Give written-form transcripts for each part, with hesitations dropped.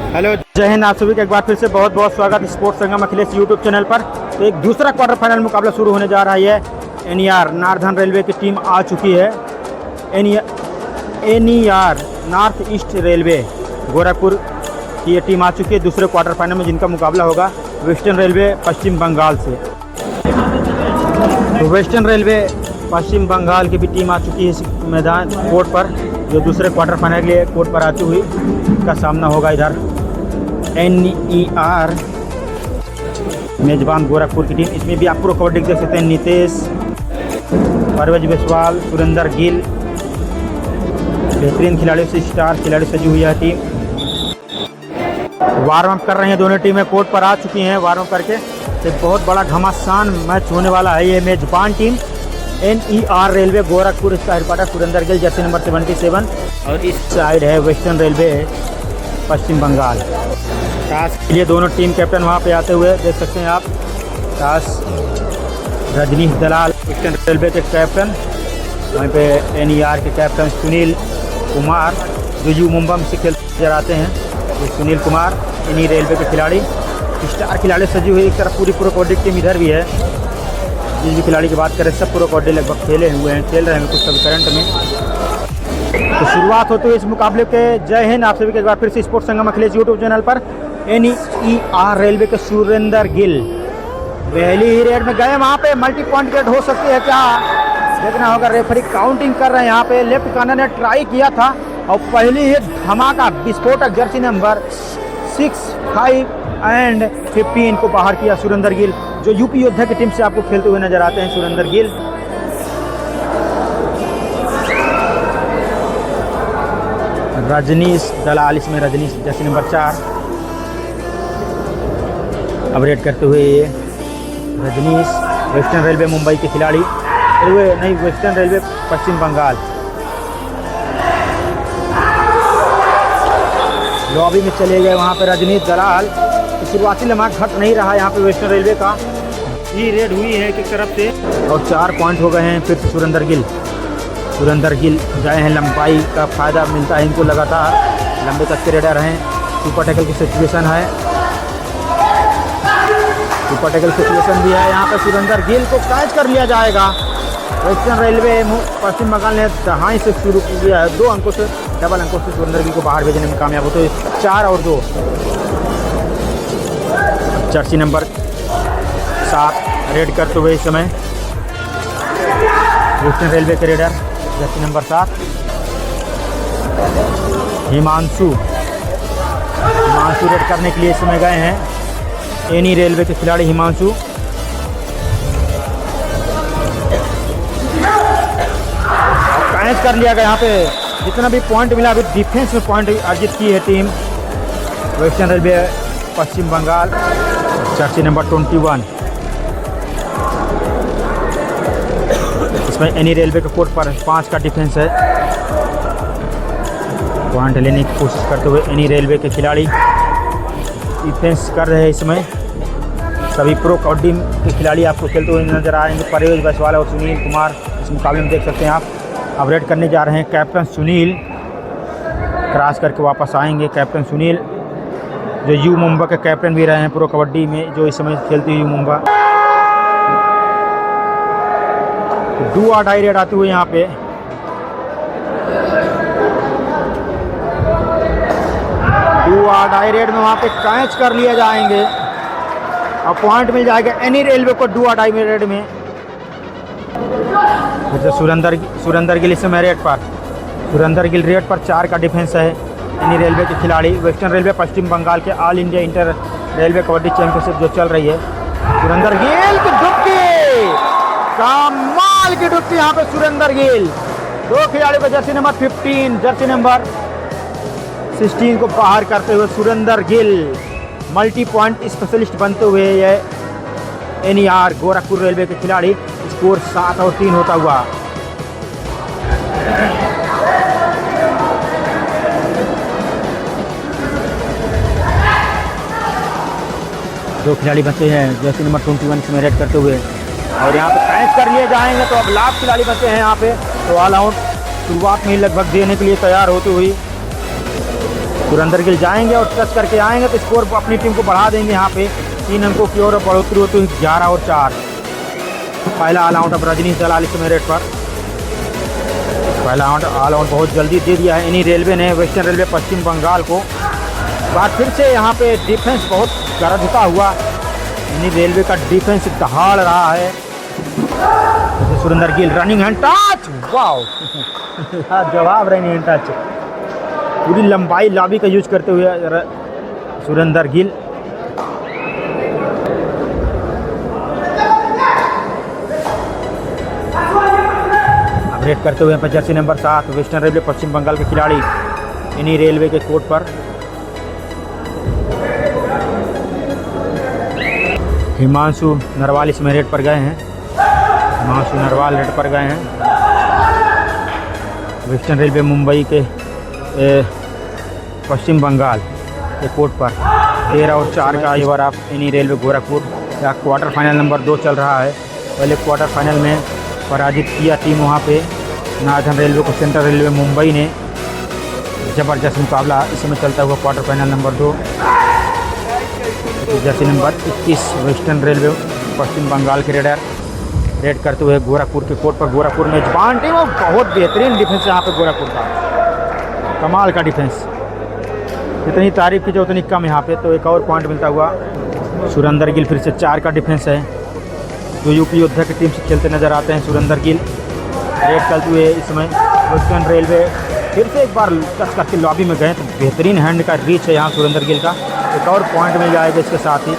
Hello, जय हिंद। आप सभी का एक बार फिर से बहुत बहुत स्वागत है स्पोर्ट्स संगम अखिलेश यूट्यूब चैनल पर। तो एक दूसरा क्वार्टर फाइनल मुकाबला शुरू होने जा रहा है। एनईआर नार्दर्न रेलवे की टीम आ चुकी है। NER north east railway Gorakhpur की ये टीम आ चुकी है दूसरे क्वार्टर फाइनल में, जिनका मुकाबला होगा वेस्टर्न रेलवे पश्चिम बंगाल से। तो वेस्टर्न रेलवे पश्चिम बंगाल की भी टीम आ चुकी है इस मैदान कोर्ट पर, जो दूसरे क्वार्टर फाइनल के लिए कोर्ट पर आती हुई का सामना होगा। इधर एनईआर मेजबान गोरखपुर की टीम, इसमें भी आप प्रो कबड्डी देख सकते हैं। नितेश, परवेज बिस्वाल, सुरेंद्र गिल, बेहतरीन खिलाड़ियों से स्टार खिलाड़ी सजी हुई है टीम। वार्म अप कर रहे हैं दोनों टीमें, कोर्ट पर आ चुकी हैं वार्म अप करके। एक बहुत बड़ा घमासान मैच होने वाला है। ये मेजबान टीम एनईआर रेलवे गोरखपुर, इसका headquarter Surendra Gill, Jersey number 77, और इस साइड है वेस्टर्न रेलवे पश्चिम बंगाल। टास के लिए दोनों टीम कैप्टन वहाँ पे आते हुए देख सकते हैं आप। टास रजनीश दलाल वेस्टर्न रेलवे के कैप्टन, वहीं पे एनईआर के कैप्टन सुनील कुमार, जो यू मुंबई से खेलते नजर आते हैं। ये सुनील कुमार एनी रेलवे के खिलाड़ी, स्टार खिलाड़ी सजी हुई। एक तरफ पूरी प्रो कबड्डी टीम इधर भी है। जिस भी खिलाड़ी की बात करें, सब प्रो कबड्डी लगभग खेल रहे हैं कुछ सभी करंट में। तो शुरुआत होती है इस मुकाबले के। जय हिंद। आप सभी के एक बार फिर से स्पोर्ट्स संगम अखिलेश यूट्यूब चैनल पर। एनईआर रेलवे के सुरेंद्र गिल पहली ही रेड में गए, वहाँ पे मल्टी पॉइंट रेड हो सकती है क्या, देखना होगा। रेफरी काउंटिंग कर रहे हैं यहाँ पे। लेफ्ट कॉर्नर ने ट्राई किया था और पहली ही धमाका विस्फोटक जर्सी नंबर 6, 5 एंड 15 को बाहर किया सुरेंद्र गिल, जो यूपी योद्धा की टीम से आपको खेलते हुए नजर आते हैं सुरेंद्र गिल। रजनीश दलाल, इसमें रजनीश जर्सी नंबर 4 अब रेड करते हुए। ये रजनीश वेस्टर्न रेलवे मुंबई के खिलाड़ी, नहीं western railway Paschim Bengal. Lobby में चले गए वहाँ पे रजनीश दलाल। शुरुआती लम्हा घट नहीं रहा यहाँ पे वेस्टर्न रेलवे का। ये रेड हुई है एक तरफ से और 4 पॉइंट हो गए हैं फिर से सुरेंद्र गिल। सुरेंद्र गिल गए हैं, लंबाई का फ़ायदा मिलता है इनको लगातार, लंबे तक के रेडर हैं। सुपर टैकल की सिचुएशन है, सुपर टैकल सिचुएशन भी है यहाँ पे। सुरेंद्र गिल को कैच कर लिया जाएगा। वेस्टर्न रेलवे पश्चिम बंगाल ने दहाई से शुरू किया है, 2 अंकों से, डबल अंकों से सुरेंद्र गिल को बाहर भेजने में कामयाब हो। तो 4 और 2। जर्सी नंबर 7 रेड करते हुए इस समय वेस्टर्न रेलवे के raider, Jersey number 7 Himanshu red करने के लिए इस समय गए हैं एनी रेलवे के खिलाड़ी हिमांशु। कैच कर लिया गया यहाँ पे। जितना भी पॉइंट मिला, अभी डिफेंस में पॉइंट अर्जित की है team western railway Paschim Bengal, Jersey number 21। इसमें एनी रेलवे के कोर्ट पर 5 का डिफेंस है। पॉइंट लेने की कोशिश करते हुए एनी रेलवे के खिलाड़ी डिफेंस कर रहे हैं। इसमें सभी प्रो कबड्डी के खिलाड़ी आपको खेलते हुए नजर आएंगे। परवेज बिस्वाल और सुनील कुमार इस मुकाबले में देख सकते हैं आप। अब रेड करने जा रहे हैं कैप्टन सुनील, क्रॉस करके वापस आएंगे कैप्टन सुनील, जो यू मुंबई के कैप्टन भी रहे हैं प्रो कबड्डी में, जो इस समय खेलती है यू मुंबई। डू और डाई रेड आते हुए यहाँ पे। डू और डाई रेड में वहाँ पे कैच कर लिए जाएंगे और पॉइंट मिल जाएगा एनी रेलवे को डू और डाई रेड में। तो सुरेंद्र गिल इस समय रेड पर, सुरेंद्र गिल रेड पर 4 का डिफेंस है। एनी रेलवे के खिलाड़ी वेस्टर्न रेलवे पश्चिम बंगाल के all India inter railway kabaddi championship जो चल रही है। सुरेंद्र गिल की डुबकी, कमाल की डुबकी यहाँ पे सुरेंद्र गिल। 2 खिलाड़ियों को जर्सी नंबर 15, जर्सी नंबर 16 को बाहर करते हुए Surendra Gill multi point specialist बनते हुए ये एनईआर गोरखपुर रेलवे के खिलाड़ी। स्कोर 7 और 3 होता हुआ। दो खिलाड़ी बचे हैं जर्सी नंबर 21 में रेड करते हुए, और यहाँ पे कैच कर लिए जाएंगे। तो अब लास्ट खिलाड़ी बचे हैं यहाँ पे। तो ऑल आउट शुरुआत में ही लगभग देने के लिए तैयार होती हुई पुरंदर गिल जाएंगे और टच करके आएंगे तो स्कोर अपनी टीम को बढ़ा देंगे। यहाँ पे 3 अंकों की ओर बढ़ोतरी होती है 11 और 4। पहला ऑल आउट अब रजनीश दलाल इस समय रेट पर। पहला ऑल आउट बहुत जल्दी दे दिया है इन्हीं रेलवे ने वेस्टर्न रेलवे पश्चिम बंगाल को। बात फिर से यहाँ पे डिफेंस बहुत गरजता हुआ इन्हीं रेलवे का डिफेंस दहाड़ रहा है। Surendra Gill running hand touch, wow जवाब रनिंग हैंड टच, पूरी लंबाई लॉबी का यूज करते हुए सुरेंद्र गिल। अपडेट करते हुए Jersey number 7 western railway Paschim Bangal के खिलाड़ी इन्हीं रेलवे के कोर्ट पर। हिमांशु नरवाल इसमें रेड पर गए हैं। हिमांशु नरवाल रेड पर गए हैं वेस्टर्न रेलवे मुंबई के पश्चिम बंगाल के कोर्ट पर। 13 और 4 का ओवर आप इन्हीं रेलवे गोरखपुर या क्वार्टर फाइनल नंबर 2 चल रहा है। पहले क्वार्टर फाइनल में पराजित किया टीम वहाँ पे नार्थन रेलवे को सेंट्रल रेलवे मुंबई ने। ज़बरदस्त मुकाबला इस समय चलता हुआ quarter final number 2। Jersey number 21 western railway Paschim Bangal के रेड करते हुए गोरखपुर के कोर्ट पर। गोरखपुर मेजबान टीम और बहुत बेहतरीन डिफेंस यहाँ पे गोरखपुर का, कमाल का डिफेंस, जितनी तारीफ की जाए उतनी कम यहाँ पे। तो एक और पॉइंट मिलता हुआ सुरेंद्र गिल, फिर से 4 का डिफेंस है जो यूपी योद्धा की टीम से खेलते नजर आते हैं। सुरेंद्र गिल रेड करते हुए इस समय वेस्टर्न रेलवे फिर से एक बार टच करके लॉबी में गए तो बेहतरीन हैंड का रीच है यहाँ सुरेंद्र गिल का। एक और पॉइंट मिल जाएगा इसके साथ ही।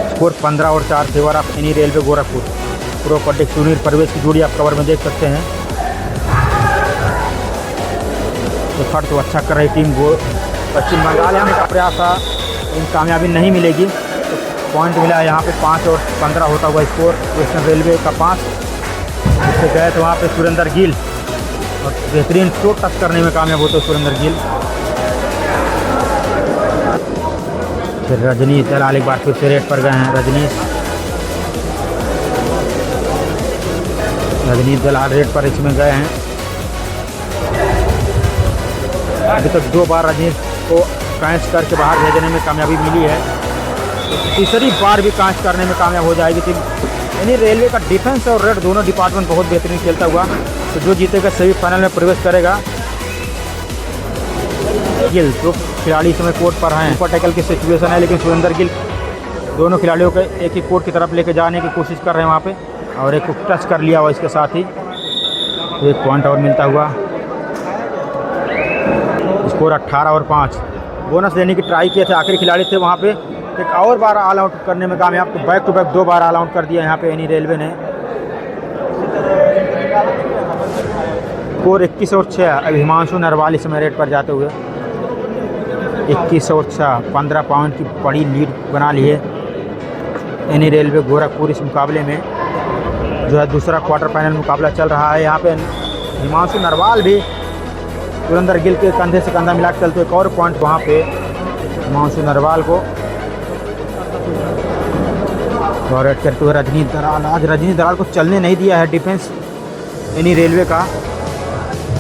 स्कोर 15 और 4 फेवर ऑफ इन्हीं रेलवे गोरखपुर। प्रो कबड्डी सुनील परवेश की जोड़ी आप कवर में देख सकते हैं। एफर्ट तो अच्छा कर रही टीम पश्चिम बंगाल। यहाँ का प्रयास था लेकिन कामयाबी नहीं मिलेगी। तो पॉइंट मिला है यहाँ पे 5 और 15 होता हुआ स्कोर वेस्टर्न रेलवे का 5। इससे गए तो वहाँ पे सुरेंद्र गिल और बेहतरीन शॉट टच करने में कामयाब होते सुरेंद्र गिल। फिर रजनीश दलाल एक बार फिर से रेड पर गए हैं। रजनीश दलाल रेड पर इसमें गए हैं। अभी तक 2 बार रजनीश को कैच करके बाहर भेजने में कामयाबी मिली है। तीसरी बार भी कैच करने में कामयाब हो जाएगी टीम। यानी रेलवे का डिफेंस और रेड दोनों डिपार्टमेंट बहुत बेहतरीन खेलता हुआ। तो जो जीतेगा सेमीफाइनल में प्रवेश करेगा। गिल जो खिलाड़ी समय कोर्ट पर हैं, ऊपर टैकल की सिचुएशन है लेकिन सुरेंद्र गिल दोनों खिलाड़ियों को एक ही कोर्ट की तरफ लेके जाने की कोशिश कर रहे हैं वहाँ पे, और एक को टच कर लिया हुआ इसके साथ ही। एक पॉइंट और मिलता हुआ। स्कोर 18 और 5। बोनस लेने की ट्राई किए थे, आखिरी खिलाड़ी थे वहाँ पे, एक और बार ऑल आउट करने में कामयाब। तो बैक टू बैक 2 बार ऑल आउट कर दिया यहाँ पे इन्हीं रेलवे ने। स्कोर 21 और 6। अब हिमांशु नरवाल इस समय रेड पर जाते हुए 21 और 6 15 पॉइंट की बड़ी लीड बना ली है इन्हीं रेलवे गोरखपुर। इस मुकाबले में जो है दूसरा क्वार्टर फाइनल मुकाबला चल रहा है। यहाँ पे हिमांशु नरवाल भी सुरेंद्र गिल के कंधे से कंधा मिला के चलते एक और पॉइंट वहाँ पे हिमांशु नरवाल को। और रेड करते हुए रजनीश दलाल। आज रजनीश दलाल को चलने नहीं दिया है डिफेंस इन्हीं रेलवे का।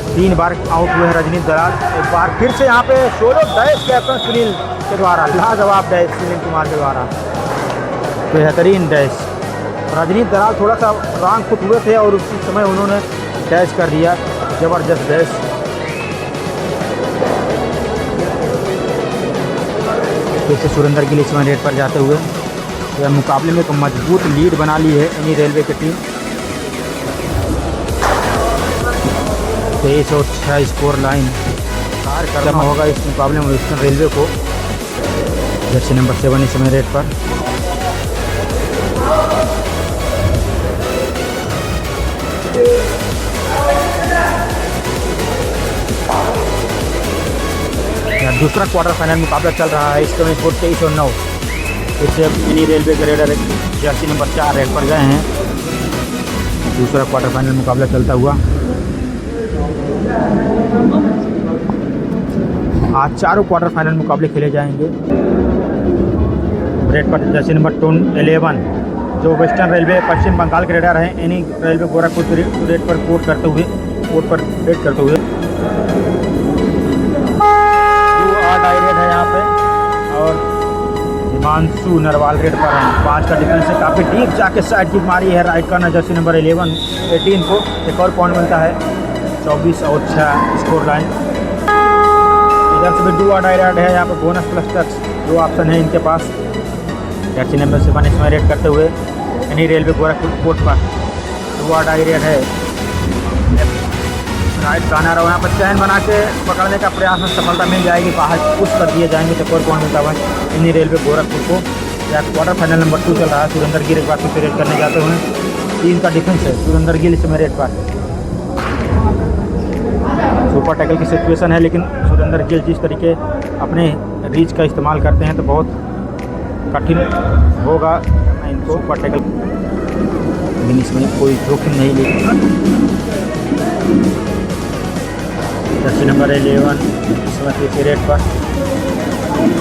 3 बार आउट हुए हैं रजनीश दलाल। एक बार फिर से यहाँ पे सोलो डैश कैप्टन सुनील के द्वारा, लाजवाब डैश सुनील कुमार के द्वारा, बेहतरीन डैश। रजनीश दलाल थोड़ा सा रॉन्ग फुट हुए थे और उसी समय उन्होंने डैश कर दिया, ज़बरदस्त डैश। फिर से सुरेंद्र गिल इस रेड पर जाते हुए यह मुकाबले में एक मजबूत लीड बना ली है इन्हीं रेलवे की टीम। 23 और 6 स्कोर लाइन पार करना होगा इस मुकाबले में वेस्टर्न रेलवे को। जर्सी नंबर 7 इस समय रेड पर। दूसरा क्वार्टर फाइनल मुकाबला चल रहा है। इसमें स्कोर 23 और 9। इससे इन्हीं रेलवे के रेडर जर्सी नंबर 4 रेड पर गए हैं। दूसरा क्वार्टर फाइनल मुकाबला चलता हुआ। आज 4 क्वार्टर फाइनल मुकाबले खेले जाएंगे। रेड पर जर्सी नंबर 11 जो वेस्टर्न रेलवे पश्चिम बंगाल के रेडर हैं, इन्हीं रेलवे गोरखपुर रेड पर कोर्ट पर रेड करते हुए हिमांशु नरवाल रेड पर हैं। 5 का डिफेंस है, काफ़ी डीप जाके साइड किक मारी है राइट का जर्सी नंबर 18 को। एक और पॉइंट मिलता है। 24 और 6 स्कोर लाइन। इधर से भी डू और डाई रेड है, यहाँ पर बोनस प्लस टच 2 ऑप्शन है इनके पास। जर्सी नंबर 7 इसमें रेड करते हुए एनी रेलवे गोरखपुर कोर्ट पर डू और डाई रेड है। राइट कॉर्नर और यहाँ पर चैन बना के पकड़ने का प्रयास में सफलता मिल जाएगी, बाहर पुश कर दिए जाएंगे तो और पॉइंट मिलता हुआ इन्हीं रेलवे गोरखपुर को। या क्वार्टर फाइनल नंबर 2 चल रहा है। सुरेंद्र गिल एक बार फिर रेड करने जाते हुए 3 का डिफेंस है। सुरेंद्र गिल इसमें रेड पर सुपर टैकल की सिचुएशन है, लेकिन सुरेंद्र गिल जिस तरीके अपने रीच का इस्तेमाल करते हैं तो बहुत कठिन होगा इनको सुपर टैकल, लेकिन इसमें कोई जोखिम नहीं लेगी। जर्सी नंबर 11 इसमें फिर से रेड पर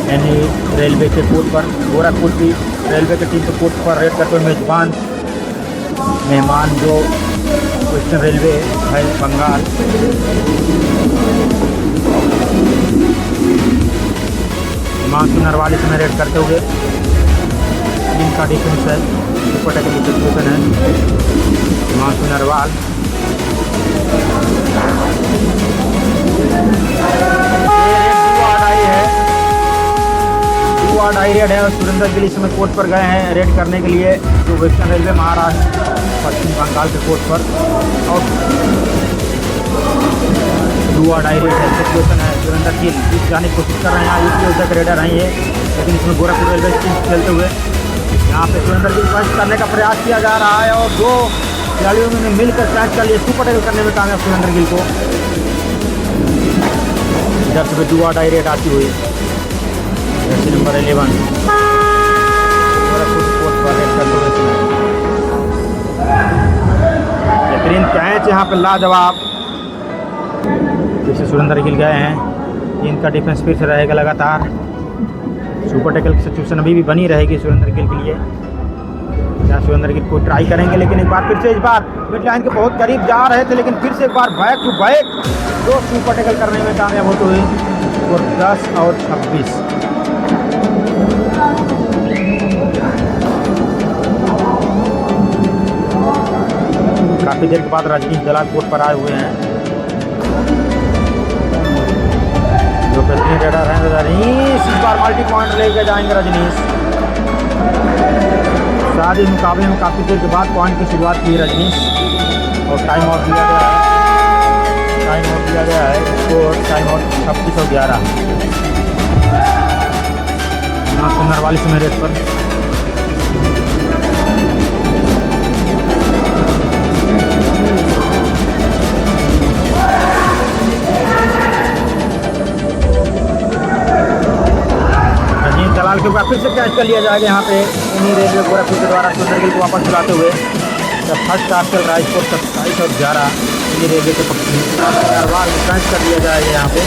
यानी रेलवे के कोर्ट पर गोरखपुर की रेलवे के टीम के कोर्ट पर रेड करते हुए मेहमान जो वेस्टर्न रेलवे है बंगाल। हिमांशु नरवाल इसमें रेड करते हुए इनका डिफेंस है, सुपर टैकल की सिचुएशन है। हिमांशु नरवाल डाई रेड है और सुरेंद्र गिल इसमें कोर्ट पर गए हैं रेड करने के लिए, जो वेस्टर्न रेलवे महाराष्ट्र पश्चिम बंगाल के कोर्ट पर। और दुआ डाई रेड है, सिचुएशन है। सुरेंद्र गिल जीत जाने की कोशिश कर रहे हैं, यूपी उधर के रेडर हैं ये, लेकिन इसमें गोरखपुर रेलवे टीम खेलते हुए यहाँ पे सुरेंद्र गिल पंच करने का प्रयास किया जा रहा है और 2 खिलाड़ियों ने मिलकर कैच कर लिए, सुपर टैकल करने में कामयाब सुरेंद्र गिल को। इधर से दुआ डाई रेड आती हुई जर्सी नंबर 11 कोर्ट पर रेड करते हुए बेहतरीन कैच यहाँ पे लाजवाब। जैसे सुरेंद्र गिल गए हैं, इनका डिफेंस फिर से रहेगा लगातार। सुपर टैकल की सिचुएशन अभी भी बनी रहेगी सुरेंद्र गिल के लिए। क्या सुरेंद्र गिल को ट्राई करेंगे, लेकिन एक बार फिर से इस बार मिड लाइन के बहुत करीब जा रहे थे, लेकिन फिर से एक बार back to back 2 super tackle करने में कामयाब होते हुए और 10 और 26। काफ़ी देर के बाद रजनीश दलाल कोर्ट पर आए हुए हैं, जो बेहतरीन रेडर हैं। रजनीश इस बार मल्टी पॉइंट लेकर जाएंगे रजनीश। शादी मुकाबले में काफ़ी देर के बाद पॉइंट की शुरुआत की रजनीश और टाइम आउट दिया गया है। स्कोर टाइम आउट 26 और 11। नरवाल इसमें रेड पर दलाल के ऊपर फिर से कैच कर लिया जाएगा यहाँ पे इन्हीं रेलवे गोरखपुर के द्वारा सुरेंद्र गिल को वापस बुलाते हुए। जब फर्स्ट हाफ चल रहा है, स्कोर 27 और 11 इन्हीं रेलवे के पक्ष में। हर बार कैच कर लिया जाएगा यहाँ पे,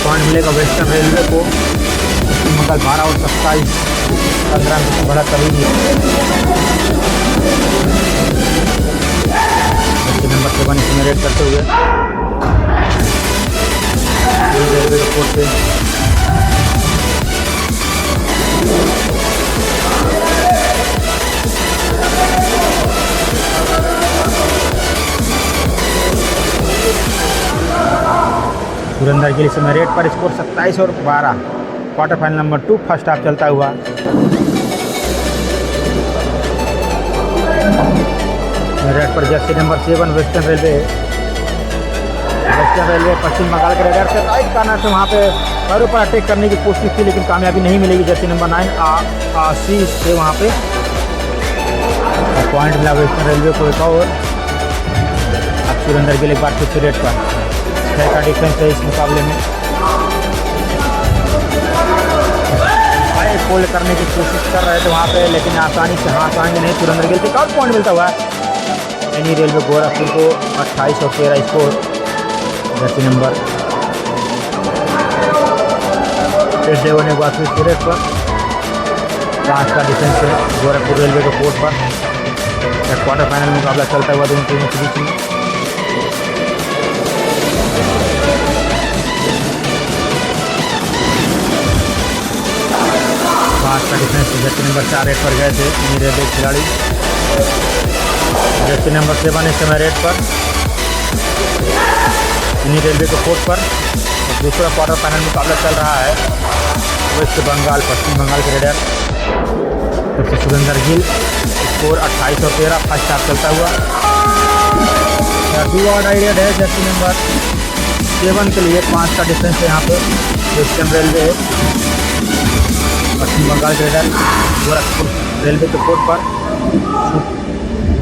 पॉइंट मिलेगा वेस्टर्न रेलवे को। मतलब 12 और 27 15 में बड़ा कभी नहीं। नंबर 7 इसमें रेड करते हुए रेलवे के कोर्ट पे सुरेंद्र गिल इसमें रेड पर स्कोर 27 और 12। Quarter final number 2 first half चलता हुआ। रेड पर Jersey number 7 western railway Paschim Bangal के रेडर से राइट कॉर्नर से वहाँ पे पैरों पर अटैक करने की कोशिश की, लेकिन कामयाबी नहीं मिलेगी। जर्सी नंबर 9 आशीष से वहाँ पे पॉइंट मिला वेस्टर्न रेलवे को एक और। अब सुरेंद्र गिल एक बार फिर से रेड पर 6 का डिफेंस है इस मुकाबले में। फोल्ड करने की कोशिश कर रहे थे वहाँ पे, लेकिन आसानी से हाथ आएंगे नहीं सुरेंद्र गिल को। और पॉइंट मिलता हुआ एनी रेलवे गोरखपुर को 28 और 13 स्कोर। जर्सी नंबर 8 होने के बाद फिर रेड पर 5 का डिफेंस है गोरखपुर रेलवे के कोर्ट पर। क्वार्टर फाइनल मुकाबला चलता हुआ दोनों टीमों के बीच में। का डिफेंस जर्सी नंबर 4 रेड पर गए थे इन्हीं रेलवे खिलाड़ी। जर्सी नंबर 7 इस समय रेड पर इन्हीं रेलवे के कोर्ट पर। दूसरा क्वार्टर फाइनल मुकाबला चल रहा है वेस्ट बंगाल पश्चिम बंगाल के रेडर सबसे Surendra Gill. Score 28-13 first half चलता हुआ। डू और डाई रेड है जर्सी नंबर 7 के लिए 5 का डिफरेंस है यहाँ पे। वेस्टर्न रेलवे पश्चिम बंगाल के रेडर गोरखपुर रेलवे के कोर्ट पर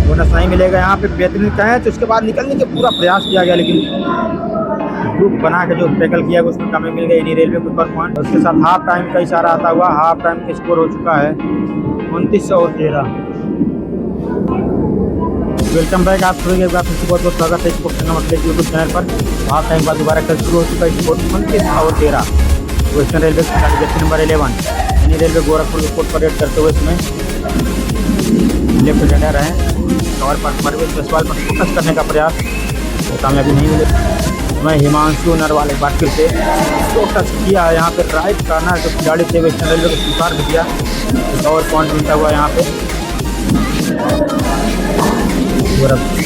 बोनस नहीं मिलेगा यहाँ पे। बेहतरीन कहें तो उसके बाद निकलने के पूरा प्रयास किया गया लेकिन ग्रुप बना के जो टैकल किया उसमें कमी मिल गई इन्हीं रेलवे को पर पॉइंट। उसके साथ हाफ टाइम का इशारा आता हुआ। हाफ टाइम का स्कोर हो चुका है 29-13। वेलकम बैक आप सभी एक बार फिर से बहुत बहुत स्वागत है स्पोर्ट्स संगम अपडेट यूट्यूब चैनल पर। हाफ टाइम बाद दोबारा कल शुरू हो चुका है score 29-13। Western railway Jersey number 11 इन्हीं रेलवे गोरखपुर के कोर्ट पर रेड करते हुए इसमें लेफ्ट रेडर हैं और परवेश जायसवाल पर फोकस करने का प्रयास कामयाबी नहीं मिले। मैं हिमांशु नरवाल एक बार फिर से तो टच किया है यहाँ पे। राइट कार्नर जो खिलाड़ी थे वेस्टर्न रेलवे को स्वीकार भी किया और पॉइंट मिलता हुआ यहाँ पे।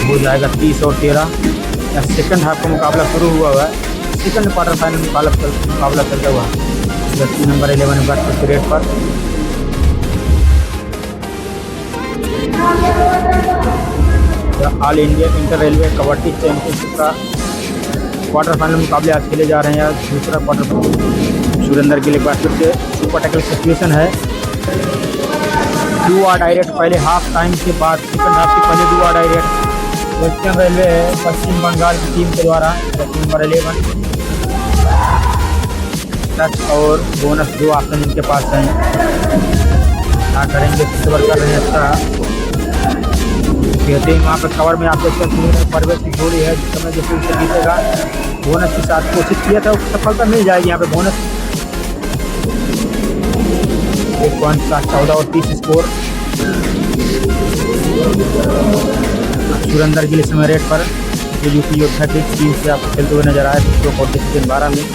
हो जाएगा 30-13। सेकंड हाफ का मुकाबला शुरू हुआ है। सेकंड क्वार्टर फाइनल मुकाबला चलता हुआ जर्सी नंबर 11 बार रेड पर। All India inter railway kabaddi championship का क्वार्टर फाइनल मुकाबले आज खेले जा रहे हैं। दूसरा क्वार्टर सुरेंद्र के लिए बार फिर से सुपर टैकल सिचुएशन है। डू और डायरेक्ट पहले हाफ टाइम के बाद सेकंड हाफ के पहले डू और डायरेक्ट वेस्टर्न रेलवे है पश्चिम बंगाल की टीम के द्वारा जर्सी नंबर 11 टच और बोनस 2 ऑप्शन इनके पास हैं। क्या करेंगे कवर कर रहे हैं अच्छा कहते हैं वहाँ पर कवर में आप देख सकते हैं परवेश की गोली है जिस समय जो फिर से जीतेगा बोनस के साथ कोशिश किया था सफलता मिल जाएगी यहाँ पे। Bonus 1.14 score. सुरेंद्र गिल इस समय रेड पर जो यूपी योद्धा की टीम से आप खेलते हुए नजर आए तो सीजन 12 में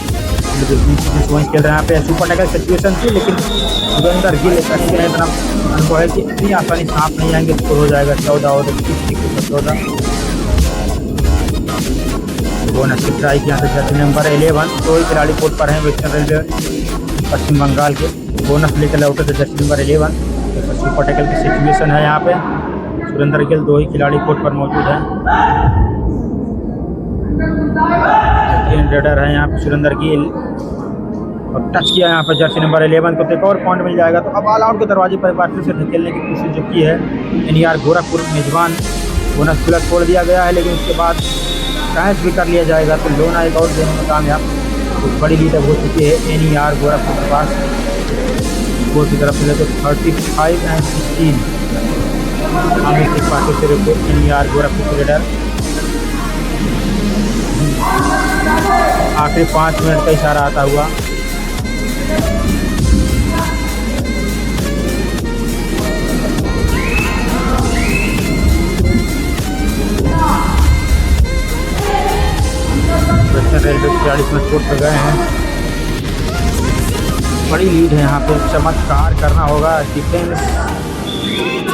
वहीं खेल रहे हैं यहाँ पे। सुपर टैकल सिचुएशन थी लेकिन सुरेंद्र गिल अच्छे हैं इतना अनुभव है कि इतनी आसानी से हाथ नहीं आएंगे। स्कोर हो जाएगा 14-14। बोनस की ट्राई किया था जर्सी नंबर 11 दो ही खिलाड़ी कोर्ट पर हैं वेस्टर्न रेलवे पश्चिम बंगाल के। बोनस लेकर लौटे थे जर्सी नंबर 11। सुपर टैकल की सिचुएशन है यहाँ पे। सुरेंद्र गिल दो ही खिलाड़ी कोर्ट पर मौजूद हैं। रेडर है यहाँ पे सुरेंद्र गिल और टच किया यहाँ पर जर्सी नंबर 11 को। एक और पॉइंट मिल जाएगा तो अब ऑल आउट के दरवाजे पर बार फिर से धकेलने की कोशिश जो की है NER गोरखपुर मेजबान। बोनस प्लस छोड़ दिया गया है लेकिन उसके बाद कैच भी कर लिया जाएगा तो लोना एक और देने में कामयाब। कुछ बड़ी लीड हो चुकी है NER गोरखपुर के पास। स्कोर की तरफ से लेकर 35-16 आमिर की पार्टी से रुके NER गोरखपुर के रेडर। आखिरी 5 मिनट का इशारा आता हुआ। वेस्टर्न रेलवे 46 में कोर्ट पर गए हैं। बड़ी लीड है यहाँ पे। चमत्कार करना होगा। डिफेंस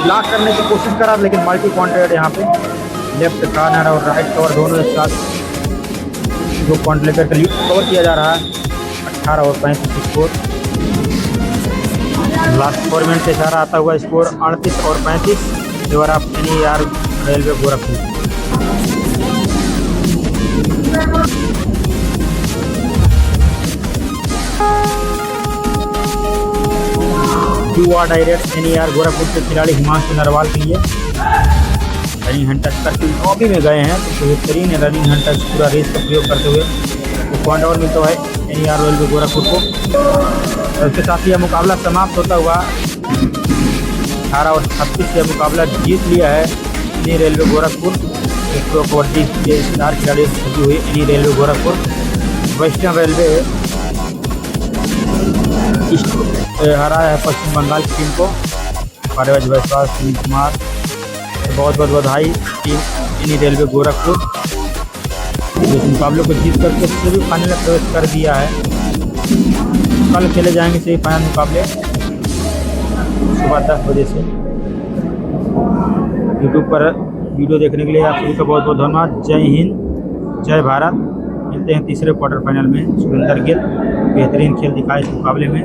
ब्लॉक करने की कोशिश करा लेकिन मल्टी पॉइंटेड यहाँ पे लेफ्ट कार्नर और राइट कवर दोनों एक साथ 2 पॉइंट लेकर के लीड कवर किया जा रहा है। 18-35 स्कोर। लास्ट 4 मिनट से इशारा आता हुआ score 38-35 favour of NER railway Gorakhpur. Do और डायरेक्ट NER गोरखपुर के खिलाड़ी हिमांशु नरवाल के लिए रनिंग हैंड टच करके लॉबी में गए हैं तो बेहतरीन रनिंग हैंड टच पूरा रेस का प्रयोग करते हुए तो पॉइंट और मिलता है NER रेलवे गोरखपुर को। इसके साथ ही यह मुकाबला समाप्त होता हुआ 18-36 से मुकाबला जीत लिया है NER railway Gorakhpur. Pro kabaddi के स्टार खिलाड़ी सजी हुई NER railway Gorakhpur. Western railway हरा है पश्चिम बंगाल की टीम को। परवेश जायसवाल सुनील कुमार बहुत बहुत बधाई टीम NER रेलवे गोरखपुर। इस मुकाबले को जीत करके सेमीफाइनल में प्रवेश कर दिया है। कल खेले जाएंगे सेमीफाइनल मुकाबले सुबह 10 बजे से। यूट्यूब पर वीडियो देखने के लिए आप सभी का बहुत बहुत धन्यवाद। जय हिंद, जय भारत। मिलते हैं तीसरे क्वार्टर फाइनल में। सुरेंद्र गिल बेहतरीन खेल दिखाए इस मुकाबले में।